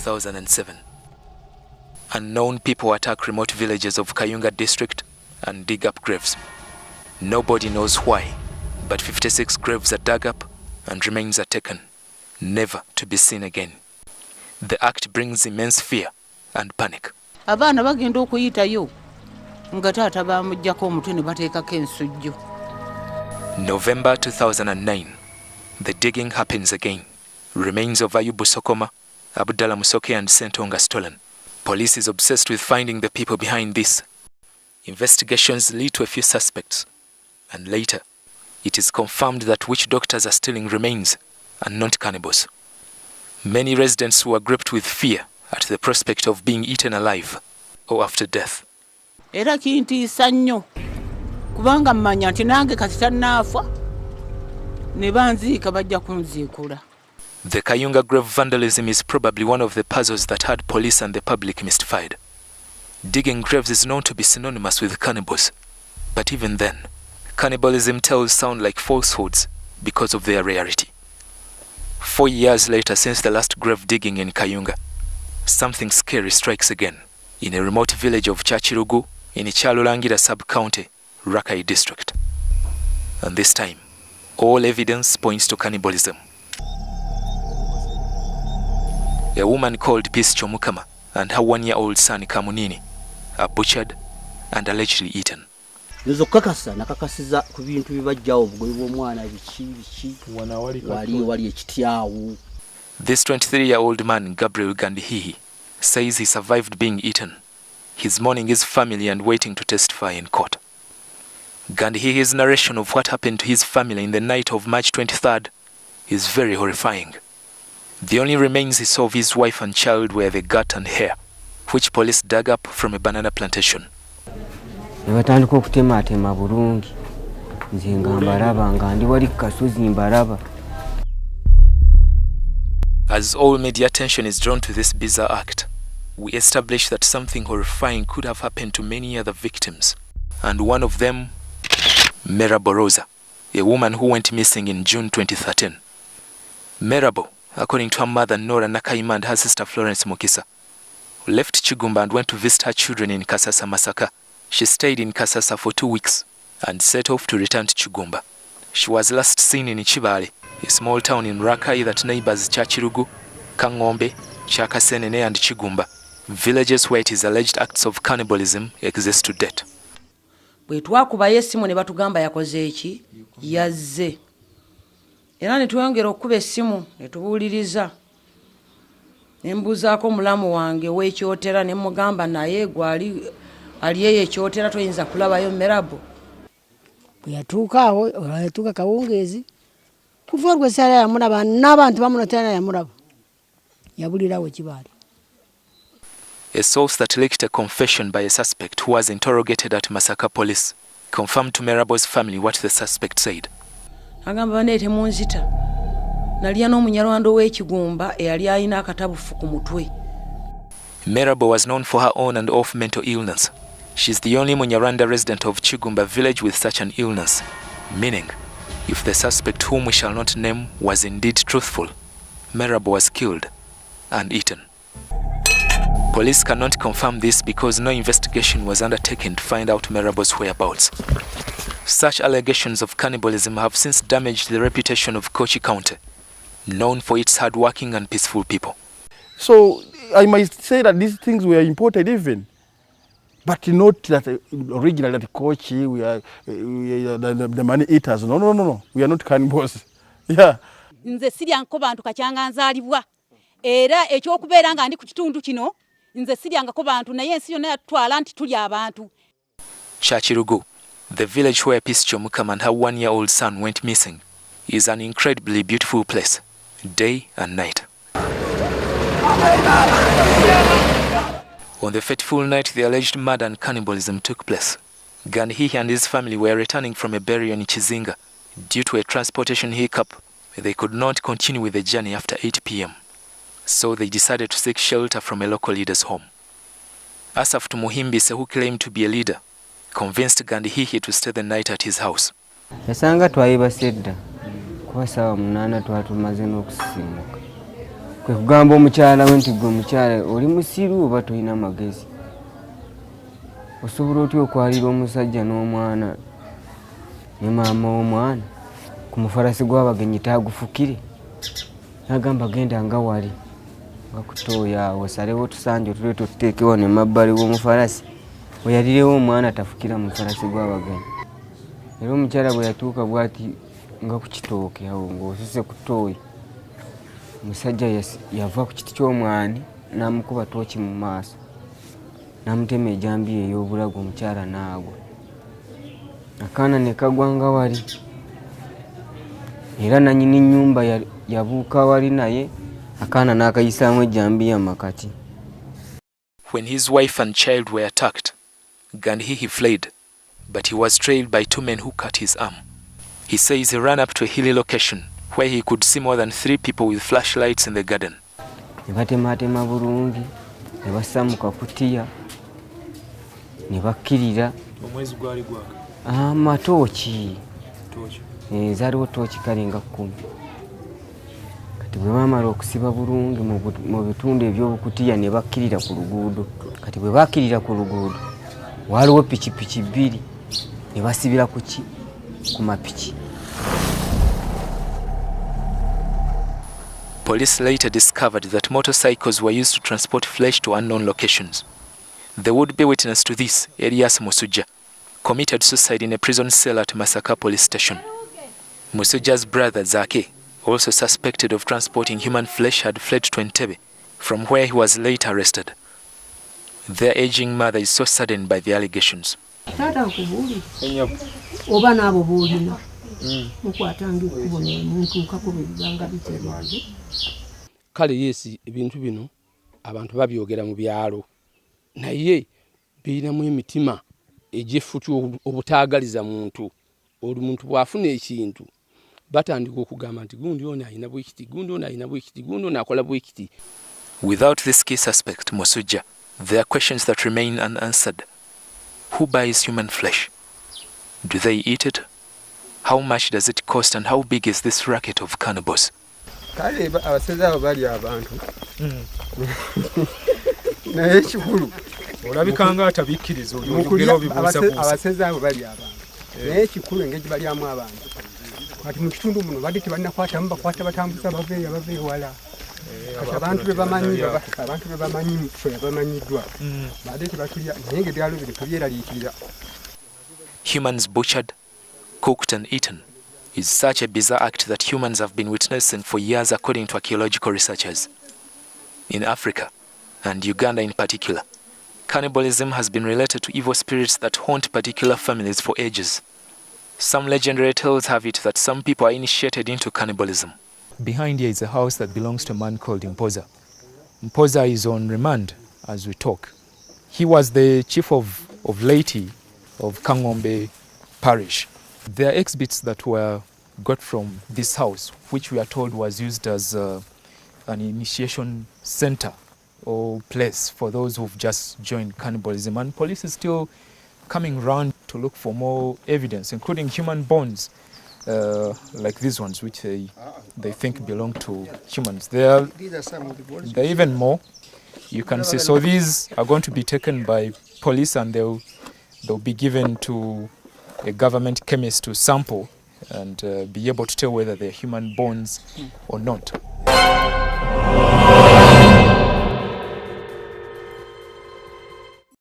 2007. Unknown people attack remote villages of Kayunga district and dig up graves. Nobody knows why, but 56 graves are dug up and remains are taken, never to be seen again. The act brings immense fear and panic. Abaana bagenda okuyitayo nga taata bamujjako omutwe ne bateekako ensujju. November 2009, the digging happens again. Remains of Ayubu Sokoma, Abdallah Musoke and Sentonga stolen. Police is obsessed with finding the people behind this. Investigations lead to a few suspects, and later, it is confirmed that witch doctors are stealing remains and not cannibals. Many residents were gripped with fear at the prospect of being eaten alive or after death. Era kintiisa nnyo kubanga mmanya nti nange kati tannaafa ne banziika bajja kunziikula. The Kayunga grave vandalism is probably one of the puzzles that had police and the public mystified. Digging graves is known to be synonymous with cannibals, but even then, cannibalism tales sound like falsehoods because of their rarity. 4 years later since the last grave digging in Kayunga, something scary strikes again in a remote village of Chachirugu in Ichalulangira sub-county, Rakai district. And this time, all evidence points to cannibalism. A woman called Peace Chomukama and her 1-year-old son Kamunini are butchered and allegedly eaten. Nzo kakasa nakakasiza ku bintu bibajjawo obugwe bw'omwana biki wali ekityawo. This 23-year-old man, Gabriel Gandihihi, says he survived being eaten. He's mourning his family and waiting to testify in court. Gandihihi's narration of what happened to his family in the night of March 23rd is very horrifying. The only remains he saw of his wife and child were the gut and hair, which police dug up from a banana plantation. Batandika okutematema bulungi nze nga mbalaba nga ndi wali kasozi mbalaba. As all media attention is drawn to this bizarre act, we establish that something horrifying could have happened to many other victims, and one of them, Merabo Rosa, a woman who went missing in June 2013. Merabo, according to her mother Nora Nakaima and her sister Florence Mukisa, left Chigumba and went to visit her children in Kasasa, Masaka. She stayed in Kasasa for 2 weeks and set off to return to Chigumba. She was last seen in Ichibale, a small town in Rakai that neighbors Chachirugu, Kangombe, Chakasenene and Chigumba, villages where it is alleged acts of cannibalism exist to date. Bwe twakubayo essimu ne batugamba yakoze eki yazze. Era ne twongera okuba essimu ne tubuuliriza. Ne mbuuzaako mulamu wange w'ekyotera ne mugamba naye gwali aliyeyo ekyotera toyinza kulabayo Merabo. Bwe yatuuka awo olwatuuka kawungeezi kuva olwo sala yamulaba n'abantu bamunotera yamulaba yabulirawo ekibaali. A source that leaked a confession by a suspect who was interrogated at Masaka police confirmed to Merabo's family what the suspect said. Agamba baneete munzita. Nalya n'omunyarwanda w'Ekigumba eyali alina akatabufu ku mutwe. Merabo was known for her on and off mental illness. She's the only Munyarwanda resident of Chigumba village with such an illness, meaning if the suspect, whom we shall not name, was indeed truthful, Merabo was killed and eaten. Police cannot confirm this because no investigation was undertaken to find out Merabo's whereabouts. Such allegations of cannibalism have since damaged the reputation of Kochi County, known for its hard-working and peaceful people. So I might say that these things were imported even, but not that originally that Kochi, we are the money eaters. No. We are not cannibals. Yeah. Nze siryanko bantu kacyanga nzalibwa. Era ekyokubeera nga ndi ku kitundu kino nze siryangako bantu naye ensi yonna yatwala nti tuli abantu. Chachirugu, the village where Peace Chomukama and her 1-year-old son went missing, is an incredibly beautiful place, day and night. On the fateful night the alleged murder and cannibalism took place, Gandihihi and his family were returning from a burial in Chizinga. Due to a transportation hiccup, they could not continue with the journey after 8 p.m. So they decided to seek shelter from a local leader's home. Asaf Tumuhimbise, who claimed to be a leader, convinced Gandihihi to stay the night at his house. Yasanga twayibasedda kuba sawa 8 twatumaze n'okusimuka kwe kugamba omukyala we nti gwe omukyala oli musiru oba tolina magezi. Osobola otya okwalira omusajja n'omwana ne maama w'omwana ku mufarasi gw'abagenyi taagufukire? Nagamba genda nga wali nga kutooya awo osalewo tusanje otuleeta otuteekewo ne mabbali w'omufarasi oyalirewo omwana tafukira mu mufarasi gw'abagenyi. Era omukyala bwe yatuuka bw'ati nga ku kitooke awo ng'osuse ku ttooyi, omusajja yava ku kiti ky'omwani n'amukuba tooki mu maaso n'amutema ejambiya ey'obulago, omukyala n'agwa. Akaana ne kagwa nga wali era nannyini nnyumba yabuuka wali naye akaana n'akayisaamu ejambiya makati. When his wife and child were attacked, Gandhi fled, but he was trailed by 2 men who cut his arm. He says he ran up to a hilly location where he could see more than 3 people with flashlights in the garden. Ne batematema bulungi, ne bassa mu kakutiya, ne bakkirira. Omwezi gwali gwaka? Amatooki. Zaaliwo tooki kale nga 10. Kati bwe baamala okusiba bulungi mu bitundu eby'obukutiya ne bakkirira ku luguudo. Kati bwe bakkirira ku luguudo waaliwo pikipiki 2 ne basibira ku mapiki. Police later discovered that motorcycles were used to transport flesh to unknown locations. The would-be witness to this, Elias Musuja, committed suicide in a prison cell at Masaka police station. Musuja's brother Zake, also suspected of transporting human flesh, had fled to Entebbe, from where he was later arrested. Their aging mother is so saddened by the allegations. Oba nabo boolina mukwatanga ekkubo nemuntuukako bebibanga bitereeze. Kale yesi ebintu bino abantu babyogera mu byalo naye birinamu emitima egy'effutu obutaagaliza muntu. Oli muntu bw'afuna ekintu batandika okugamba nti gundi ono alina bwekiti, gundi ono alina bwekiti, gundi ono akola bwekiti. Without this key suspect, Musuja, there are questions that remain unanswered. Who buys human flesh? Do they eat it? How much does it cost, and how big is this racket of cannibals? Kale abaseze abo bali abantu naye kikulu olabikanga atabikkiriza olugero obibuuza buuza. Abaseze abo bali abantu naye kikulu engeri balyamu abantu. Kati mu kitundu muno badde tebannakwatamu bakwata batambuza bave ewala. Kati abantu be bamanyi muffe bamanyiddwa badde tebatulya naye ng'ebyalo bino tubyeraliikirira. Humans butchered, cooked and eaten is such a bizarre act that humans have been witnessing for years, according to archaeological researchers. In Africa, and Uganda in particular, cannibalism has been related to evil spirits that haunt particular families for ages. Some legendary tales have it that some people are initiated into cannibalism. Behind here is a house that belongs to a man called Mpoza. Mpoza is on remand as we talk. He was the chief of laity of Kangombe parish. There are exhibits that were got from this house, which we are told was used as an initiation center or place for those who've just joined cannibalism. And police is still coming around to look for more evidence, including human bones, like these ones, which they think belong to humans. There are even more. You can see. So these are going to be taken by police, and they'll be given to a government chemist to sample and be able to tell whether they're human bones or not.